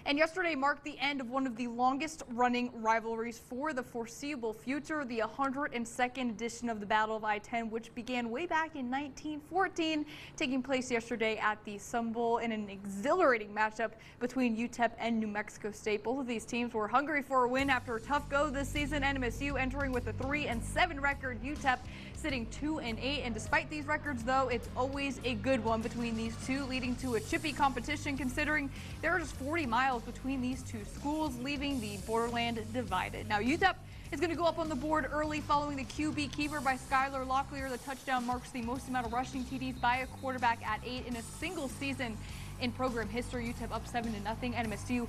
And yesterday marked the end of one of the longest running rivalries for the foreseeable future, the 102nd edition of the Battle of I-10, which began way back in 1914, taking place yesterday at the Sun Bowl in an exhilarating matchup between UTEP and New Mexico State. Both of these teams were hungry for a win after a tough go this season. NMSU entering with a 3-7 record, UTEP sitting 2-8, and despite these records, though, it's always a good one between these two, leading to a chippy competition considering there are just 40 miles between these two schools, leaving the borderland divided. Now, UTEP is going to go up on the board early following the QB keeper by Skylar Locklear. The touchdown marks the most amount of rushing TDs by a quarterback at 8 in a single season in program history. UTEP up 7-0. NMSU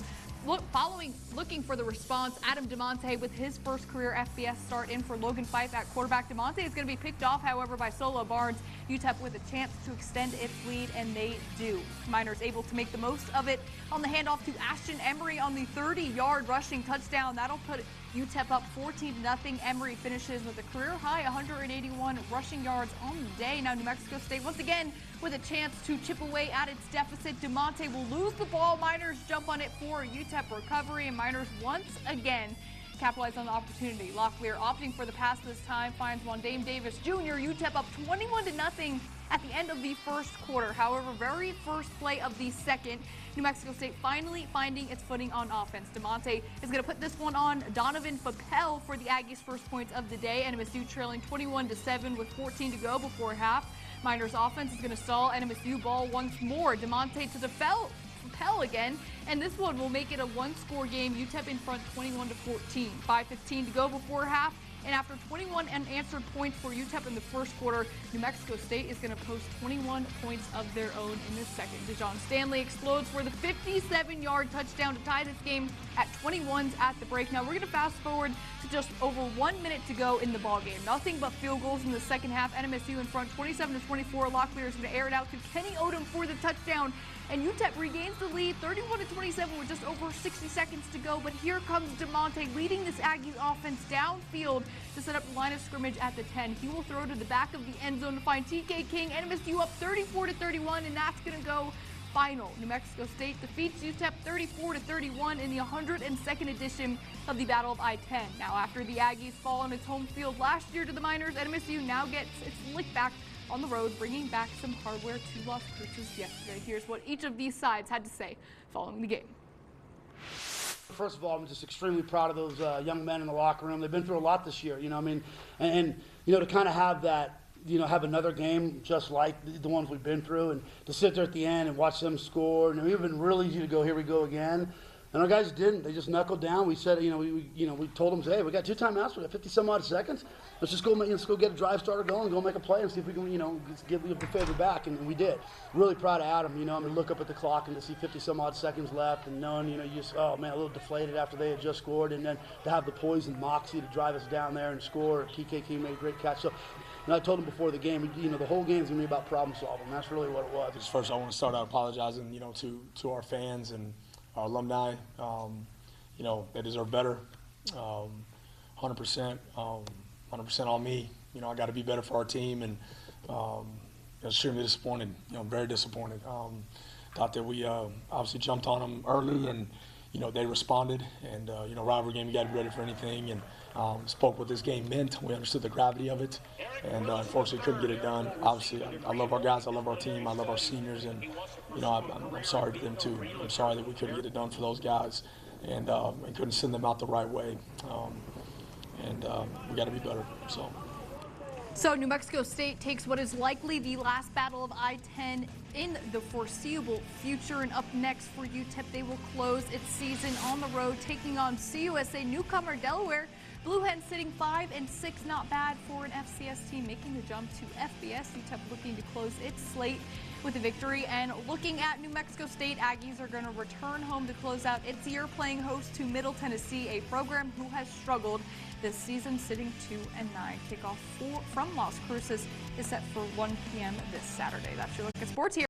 looking for the response. Adam DeMonte with his first career FBS start in for Logan Fife at quarterback. DeMonte is going to be picked off, however, by Solo Barnes. UTEP with a chance to extend its lead, and they do. Miners able to make the most of it on the handoff to Ashton Emery on the 30-yard rushing touchdown. That'll put UTEP up 14-0. Emery finishes with a career-high 181 rushing yards on the day. Now New Mexico State once again with a chance to chip away at its deficit. DeMonte will lose the ball. Miners jump on it for a UTEP recovery, and Miners once again capitalize on the opportunity. Locklear opting for the pass this time finds Wandame Davis Jr. UTEP up 21-0 at the end of the first quarter. However, very first play of the second, New Mexico State finally finding its footing on offense. DeMonte is going to put this one on Donovan Papel for the Aggies' first points of the day. NMSU trailing 21-7 with 14 to go before half. Miners offense is going to stall NMSU ball once more. DeMonte to the Papel again, and this one will make it a one-score game. UTEP in front 21-14. 5:15 to go before half. And after 21 unanswered points for UTEP in the first quarter, New Mexico State is going to post 21 points of their own in the second. Dejon Stanley explodes for the 57-yard touchdown to tie this game at 21s at the break. Now we're going to fast forward to just over 1 minute to go in the ballgame. Nothing but field goals in the second half. NMSU in front 27-24. Locklear is going to air it out to Kenny Odom for the touchdown. And UTEP regains the lead 31-27 with just over 60 seconds to go. But here comes DeMonte leading this Aggies offense downfield to set up the line of scrimmage at the 10. He will throw to the back of the end zone to find TK King. NMSU up 34-31, and that's going to go final. New Mexico State defeats UTEP 34-31 in the 102nd edition of the Battle of I-10. Now, after the Aggies fall on its home field last year to the Miners, NMSU now gets its lick back on the road, bringing back some hardware to Las Cruces yesterday. Here's what each of these sides had to say following the game. First of all, I'm just extremely proud of those young men in the locker room. They've been through a lot this year, you know what I mean? And you know, to kind of have that, you know, have another game just like the ones we've been through, and to sit there at the end and watch them score, and we've been really easy to go, here we go again. And our guys didn't. They just knuckled down. We said, we told them, hey, we got 2 timeouts. We got 50-some odd seconds. Let's just go, let's go get a drive starter going, go make a play, and see if we can, give the favor back. And we did. Really proud of Adam. Look up at the clock and to see 50-some odd seconds left, and knowing, oh man, a little deflated after they had just scored, and then to have the poise and moxie to drive us down there and score. TK King made a great catch. So, and I told him before the game, the whole game's gonna be about problem solving. That's really what it was. First, I want to start out apologizing, to our fans and our alumni. They deserve better. 100%, 100% on me. I got to be better for our team, and extremely disappointed. Very disappointed. Thought that we obviously jumped on them early, and they responded. And rivalry game, you got to be ready for anything. And spoke what this game meant. We understood the gravity of it, and unfortunately couldn't get it done. Obviously, I love our guys. I love our team. I love our seniors, and I'm sorry to them too. I'm sorry that we couldn't get it done for those guys, and couldn't send them out the right way. We got to be better. So New Mexico State takes what is likely the last Battle of I-10 in the foreseeable future. And up next for UTEP, they will close its season on the road, taking on CUSA newcomer Delaware. Blue Hens sitting 5-6, not bad for an FCS team, making the jump to FBS. UTEP looking to close its slate with a victory. And looking at New Mexico State, Aggies are going to return home to close out its year, playing host to Middle Tennessee, a program who has struggled this season, sitting 2-9. Kickoff from Las Cruces is set for 1 p.m. this Saturday. That's your look at sports here.